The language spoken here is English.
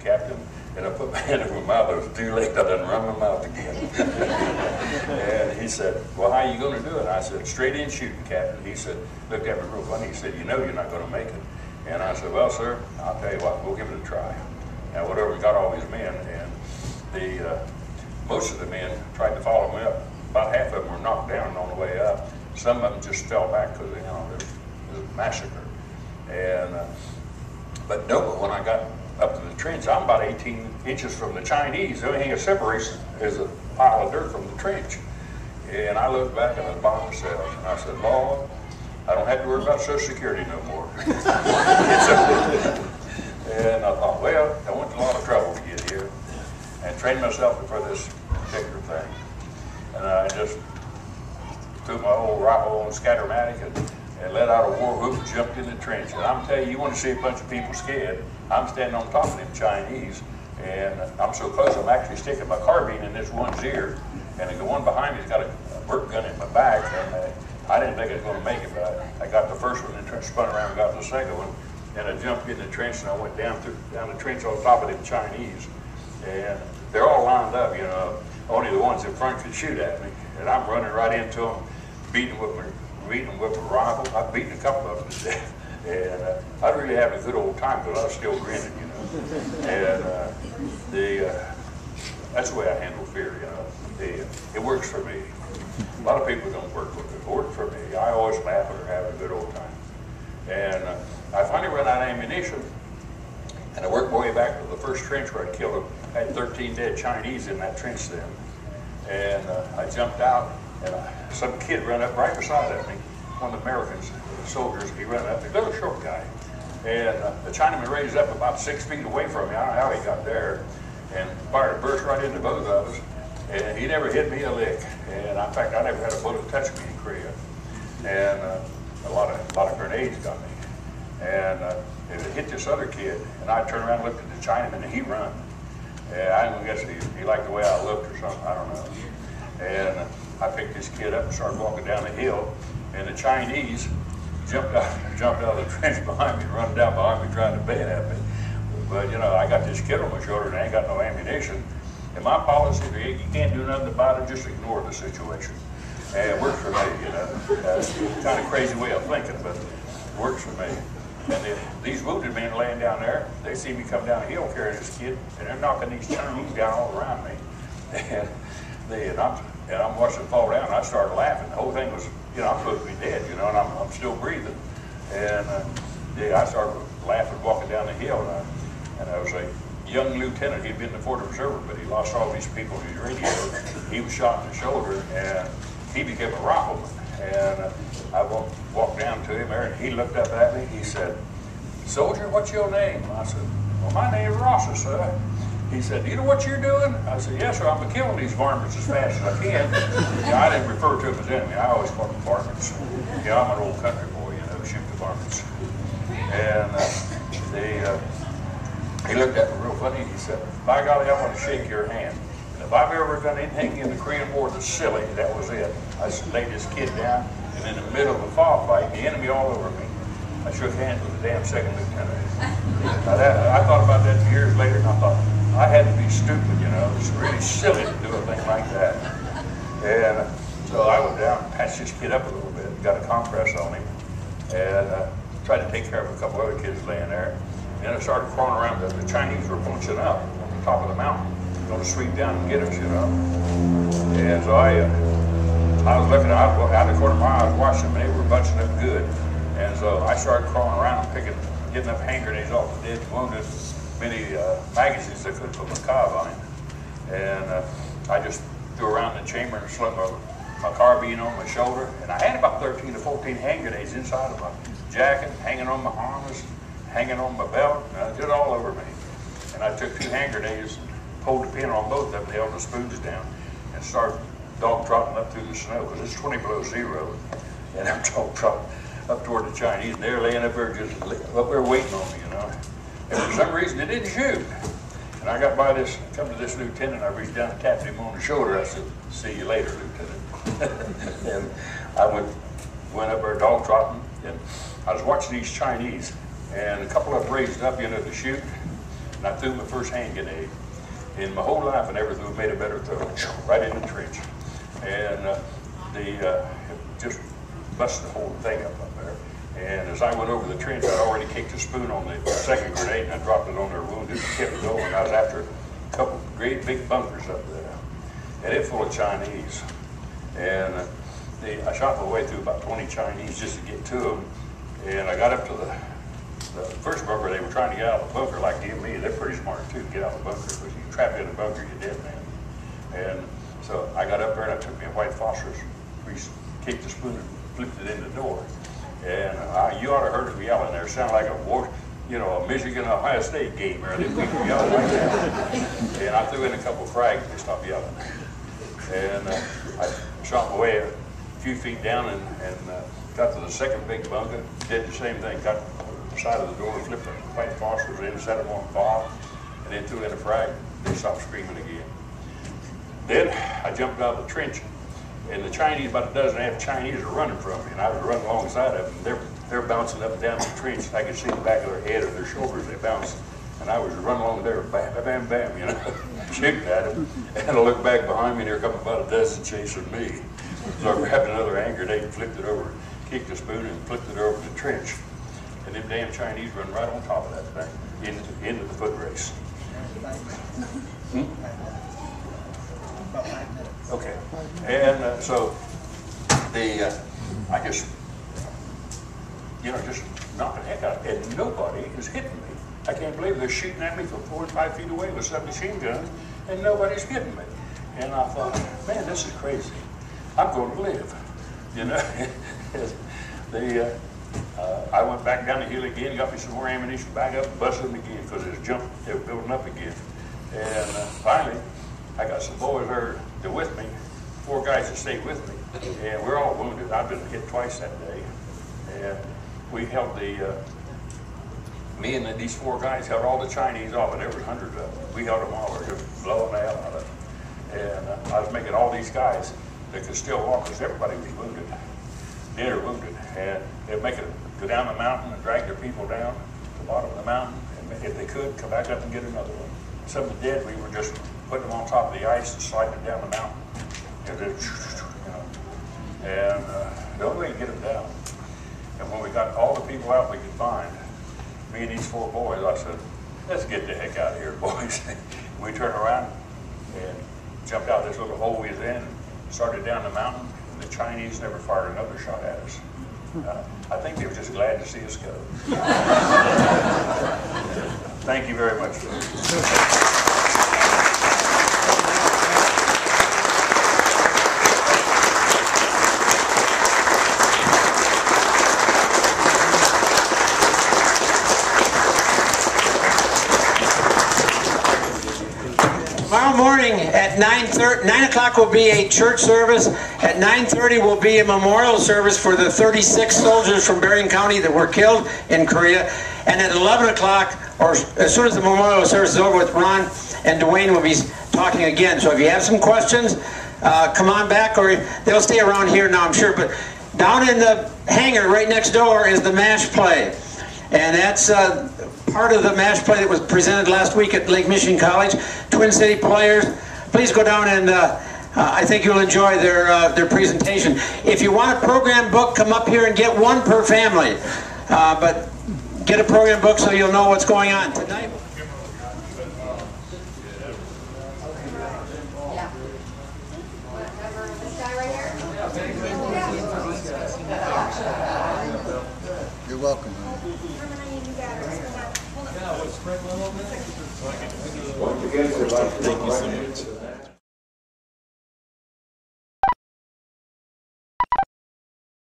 Captain. And I put my hand over my mouth. It was too late. I done run my mouth again. And he said, well, how are you going to do it? I said, straight in shooting, Captain. He said, looked at me real funny. He said, you know you're not going to make it. And I said, well, sir, I'll tell you what, we'll give it a try. Now, whatever, we got all these men, and most of the men tried to follow me up. About half of them were knocked down on the way up. Some of them just fell back because, you know, it was a massacre. And but when I got up to the trench, I'm about 18 inches from the Chinese. The only thing that separates is a pile of dirt from the trench. And I looked back and I was by myself, and I said, Lord, I don't have to worry about Social Security no more. And I thought, well, I went to a lot of trouble to get here and trained myself for this particular thing. And I just took my old rifle on Scattermatic and let out a war whoop and jumped in the trench. And I'm telling you, you want to see a bunch of people scared, I'm standing on top of them Chinese, and I'm so close, I'm actually sticking my carbine in this one's ear, and the one behind me's got a work gun in my back, and I didn't think I was going to make it, but I got the first one and spun around and got the second one, and I jumped in the trench, and I went down the trench on top of them Chinese, and they're all lined up, you know, only the ones in front could shoot at me, and I'm running right into them, beating them with my rifle. I've beaten a couple of them to death. And I really had a good old time, but I was still grinning, you know. And that's the way I handle fear, you know. It works for me. A lot of people don't work with it. It works for me. I always laugh or have a good old time. And I finally ran out of ammunition, and I worked my way back to the first trench where I killed them. I had 13 dead Chinese in that trench then. And I jumped out, and some kid ran up right beside of me, one of the Americans, soldiers. He ran up, a little short guy. And the Chinaman raised up about 6 feet away from me. I don't know how he got there, and fired a burst right into both of us. And he never hit me a lick. And in fact, I never had a bullet touch me in Korea. And a lot of grenades got me. And it hit this other kid, and I turned around and looked at the Chinaman, and he run. And I guess he liked the way I looked or something, I don't know. And I picked this kid up and started walking down the hill, and the Chinese jumped out of the trench behind me and run down behind me trying to bait at me. But, you know, I got this kid on my shoulder and I ain't got no ammunition. And my policy, you can't do nothing about it, just ignore the situation. And it works for me, you know. Kind of crazy way of thinking, but it works for me. And these wounded men laying down there, they see me come down the hill carrying this kid, and they're knocking these Chinese down all around me. And I'm watching them fall down, and I started laughing. The whole thing was, you know, I'm supposed to be dead, you know, and I'm still breathing. And I started laughing walking down the hill, and I was a young lieutenant. He'd been in the Fort Observer, but he lost all these people in his radio. He was shot in the shoulder, and he became a rifleman. And I walked down to him there, and he looked up at me. He said, "Soldier, what's your name?" I said, "Well, my name is Rosser, sir." He said, "Do you know what you're doing?" I said, "Yes, sir, I'm killing these varmints as fast as I can." I didn't refer to them as enemy. I always called them varmints. Yeah, I'm an old country boy, you know, shoot the varmints. And he looked at me real funny. He said, "By golly, I want to shake your hand. And if I've ever done anything in the Korean War that's silly, that was it." I just laid this kid down, and in the middle of a fog fight, the enemy all over me, I shook hands with the damn second lieutenant. I thought about that years later, and I thought, I had to be stupid, you know. It's really silly to do a thing like that. And so I went down and patched this kid up a little bit, got a compress on him, and tried to take care of a couple other kids laying there. And then I started crawling around. The Chinese were punching up on the top of the mountain, going to sweep down and get us, you know. And so I was looking out the corner of my eye, I was watching them, and they were bunching up good. And so I started crawling around, getting up hand grenades off the dead wounded, many magazines I could put my carbine. And I just threw around the chamber and slung my carbine on my shoulder. And I had about 13 to 14 hand grenades inside of my jacket, hanging on my harness, hanging on my belt, just all over me. And I took 2 hand grenades and pulled the pin on both of them, held the spoons down, and started dog trotting up through the snow, because it's 20 below zero. And I'm dog trotting up toward the Chinese, and they're laying up there just up there waiting on me, you know. And for some reason, they didn't shoot. And I got by this, come to this lieutenant, I reached down and tapped him on the shoulder. I said, "See you later, Lieutenant." And I went up there dog trotting, and I was watching these Chinese, and a couple of them raised up, you know, to shoot. And I threw my first hand grenade. In my whole life, I never made a better throw, right in the trench. And just busted the whole thing up there. And as I went over the trench, I'd already kicked a spoon on the second grenade, and I dropped it on their wounded and kept going. I was after a couple of great big bunkers up there, and it full of Chinese. And I shot my way through about 20 Chinese just to get to them. And I got up to the first bunker. They were trying to get out of the bunker like you and me. They're pretty smart too to get out of the bunker, because you trap in a bunker, you're dead, man. And so I got up there and I took me a white phosphorus. We kicked the spoon and flipped it in the door. And you ought to heard them yelling there. It sounded like a Michigan-Ohio State game, or they people yelling like that. And I threw in a couple of frags and they stopped yelling. And I shot my way a few feet down and got to the second big bunker, did the same thing, got to the side of the door, flipped the white phosphorus in, set them on fire, and then threw in a frag. They stopped screaming again. Then I jumped out of the trench, and the Chinese, about a dozen and a half Chinese, are running from me, and I was running alongside of them. They're bouncing up and down the trench. I could see the back of their head or their shoulders, they bounced. And I was running along there, bam, bam, bam, you know, shooting at them. And I looked back behind me, and there come about a dozen chasing me. So I grabbed another hand grenade and flipped it over, kicked the spoon and flipped it over the trench. And them damn Chinese run right on top of that thing, into the foot race. About 5 minutes. Okay. And so I just, just knocked the heck out, and nobody is hitting me. I can't believe they're shooting at me from 4 and 5 feet away with submachine guns, and nobody's hitting me. And I thought, man, this is crazy. I'm going to live, you know. I went back down the hill again, got me some more ammunition back up, and busted them again because they were building up again. And finally, I got some boys there with me, 4 guys that stayed with me, and we're all wounded. I've been hit twice that day, and we held me and these 4 guys held all the Chinese off, and there was hundreds of them. We held them all, we were just blowing the hell out of them. And I was making all these guys that could still walk, because everybody was wounded, dead or wounded, and they'd make it go down the mountain and drag their people down to the bottom of the mountain, and if they could, come back up and get another one. Some of the dead, we were just putting them on top of the ice and sliding them down the mountain. And the only way to get them down. And when we got all the people out we could find, me and these 4 boys, I said, let's get the heck out of here, boys. We turned around and jumped out this little hole we was in, and started down the mountain, and the Chinese never fired another shot at us. I think they were just glad to see us go. Thank you very much. Tomorrow morning at 9 o'clock will be a church service. At 9:30 will be a memorial service for the 36 soldiers from Berrien County that were killed in Korea. And at 11 o'clock, or as soon as the memorial service is over with, Ron and Dwayne will be talking again. So if you have some questions, come on back, or they'll stay around here now, I'm sure. But down in the hangar right next door is the MASH play. And that's part of the MASH play that was presented last week at Lake Michigan College. Twin City players, please go down, and I think you'll enjoy their presentation. If you want a program book, come up here and get one per family. But get a program book so you'll know what's going on tonight. You're welcome. Once again, Thank you so much.